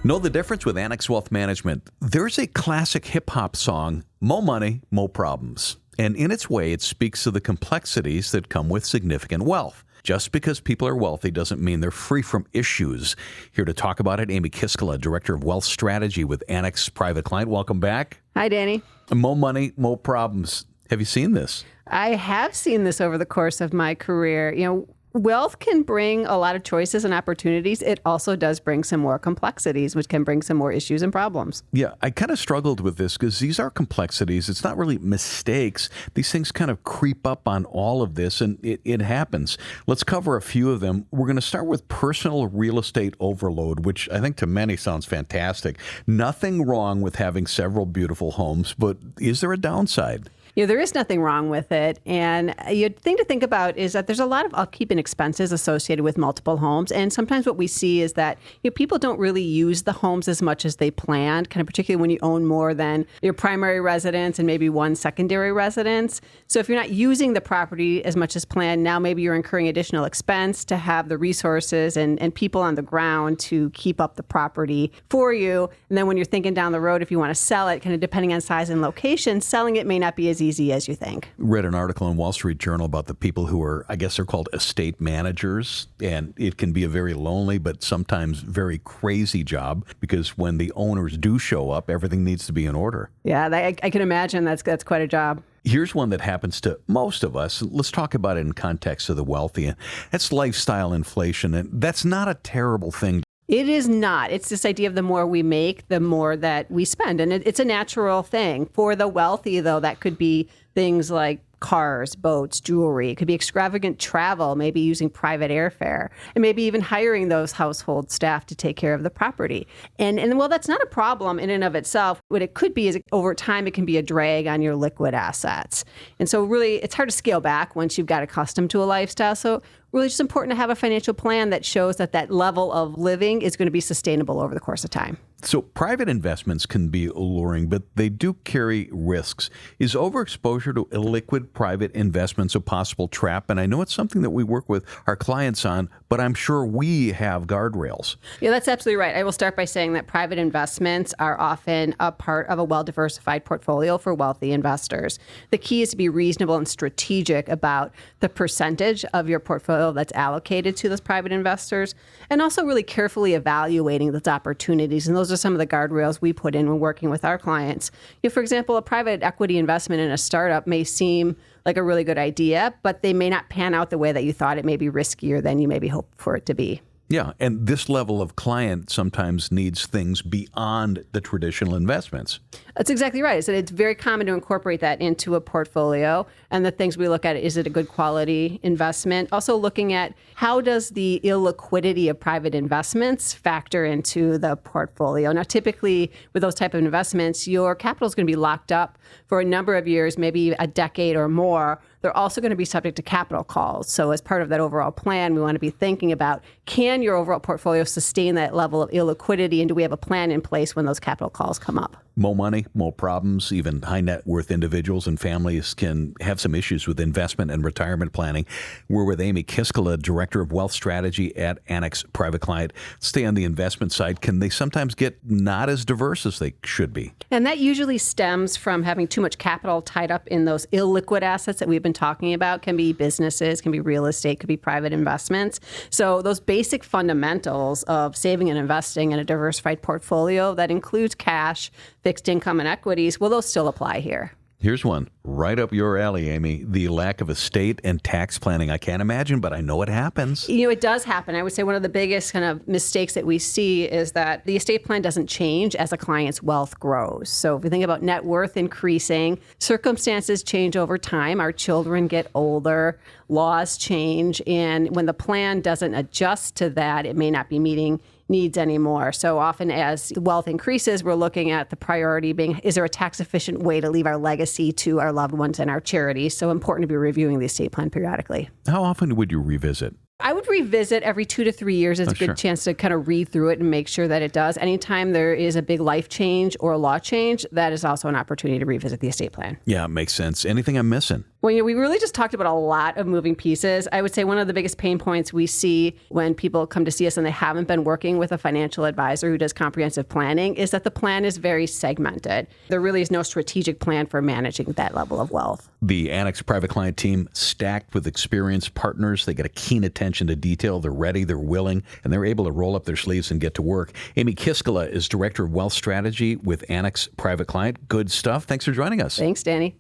Know the difference with Annex Wealth Management? There's a classic hip-hop song, Mo Money, Mo Problems. And in its way, it speaks to the complexities that come with significant wealth. Just because people are wealthy doesn't mean they're free from issues. Here to talk about it, Amy Kiiskila, Director of Wealth Strategy with Annex Private Client. Welcome back. Hi, Danny. Mo Money, Mo Problems. Have you seen this? I have seen this over the course of my career. Wealth can bring a lot of choices and opportunities. It also does bring some more complexities, which can bring some more issues and problems. Yeah, I kind of struggled with this because these are complexities. It's not really mistakes. These things kind of creep up on all of this, and it happens. Let's cover a few of them. We're going to start with personal real estate overload, which I think to many sounds fantastic. Nothing wrong with having several beautiful homes, but is there a downside? There is nothing wrong with it. And the thing to think about is that there's a lot of upkeep and expenses associated with multiple homes. And sometimes what we see is that people don't really use the homes as much as they planned, kind of particularly when you own more than your primary residence and maybe one secondary residence. So if you're not using the property as much as planned, now maybe you're incurring additional expense to have the resources and people on the ground to keep up the property for you. And then when you're thinking down the road, if you want to sell it, kind of depending on size and location, selling it may not be as easy as you think. Read an article in Wall Street Journal about the people who are, I guess they're called estate managers, and it can be a very lonely but sometimes very crazy job because when the owners do show up, everything needs to be in order. Yeah, I can imagine that's quite a job. Here's one that happens to most of us. Let's talk about it in context of the wealthy. That's lifestyle inflation, and that's not a terrible thing. It is not. It's this idea of the more we make, the more that we spend. And it's a natural thing. For the wealthy, though, that could be things like cars, boats, jewelry. It could be extravagant travel, maybe using private airfare, and maybe even hiring those household staff to take care of the property. And well, that's not a problem in and of itself. What it could be is over time, it can be a drag on your liquid assets. And so really, it's hard to scale back once you've got accustomed to a lifestyle. So really just important to have a financial plan that shows that that level of living is going to be sustainable over the course of time. So private investments can be alluring, but they do carry risks. Is overexposure to illiquid private investments a possible trap? And I know it's something that we work with our clients on, but I'm sure we have guardrails. Yeah, that's absolutely right. I will start by saying that private investments are often a part of a well-diversified portfolio for wealthy investors. The key is to be reasonable and strategic about the percentage of your portfolio that's allocated to those private investors, and also really carefully evaluating those opportunities. And those are some of the guardrails we put in when working with our clients. For example, a private equity investment in a startup may seem like a really good idea, but they may not pan out the way that you thought. It may be riskier than you maybe hoped for it to be. Yeah, and this level of client sometimes needs things beyond the traditional investments. That's exactly right. So it's very common to incorporate that into a portfolio. And the things we look at, is it a good quality investment? Also looking at how does the illiquidity of private investments factor into the portfolio? Now, typically with those type of investments, your capital is going to be locked up for a number of years, maybe a decade or more. They're also going to be subject to capital calls. So as part of that overall plan, we want to be thinking about, can your overall portfolio sustain that level of illiquidity? And do we have a plan in place when those capital calls come up? More money, more problems. Even high net worth individuals and families can have some issues with investment and retirement planning. We're with Amy Kiiskila, Director of Wealth Strategy at Annex Private Client. Stay on the investment side. Can they sometimes get not as diverse as they should be? And that usually stems from having too much capital tied up in those illiquid assets that we've been talking about. Can be businesses, can be real estate, could be private investments. So those basic fundamentals of saving and investing in a diversified portfolio that includes cash, fixed income, and equities, will those still apply here? Here's one right up your alley, Amy. The lack of estate and tax planning. I can't imagine, but I know it happens. It does happen. I would say one of the biggest kind of mistakes that we see is that the estate plan doesn't change as a client's wealth grows. So if we think about net worth increasing, circumstances change over time. Our children get older, laws change, and when the plan doesn't adjust to that, it may not be meeting needs anymore. So often as wealth increases, we're looking at the priority being, is there a tax efficient way to leave our legacy to our loved ones and our charities? So important to be reviewing the estate plan periodically. How often would you revisit? I would revisit every 2 to 3 years. It's a good chance to kind of read through it and make sure that it does. Anytime there is a big life change or a law change, that is also an opportunity to revisit the estate plan. Yeah, it makes sense. Anything I'm missing? Well, we really just talked about a lot of moving pieces. I would say one of the biggest pain points we see when people come to see us and they haven't been working with a financial advisor who does comprehensive planning is that the plan is very segmented. There really is no strategic plan for managing that level of wealth. The Annex Private Client team, stacked with experienced partners. They get a keen attention to detail. They're ready, they're willing, and they're able to roll up their sleeves and get to work. Amy Kiiskila is Director of Wealth Strategy with Annex Private Client. Good stuff. Thanks for joining us. Thanks, Danny.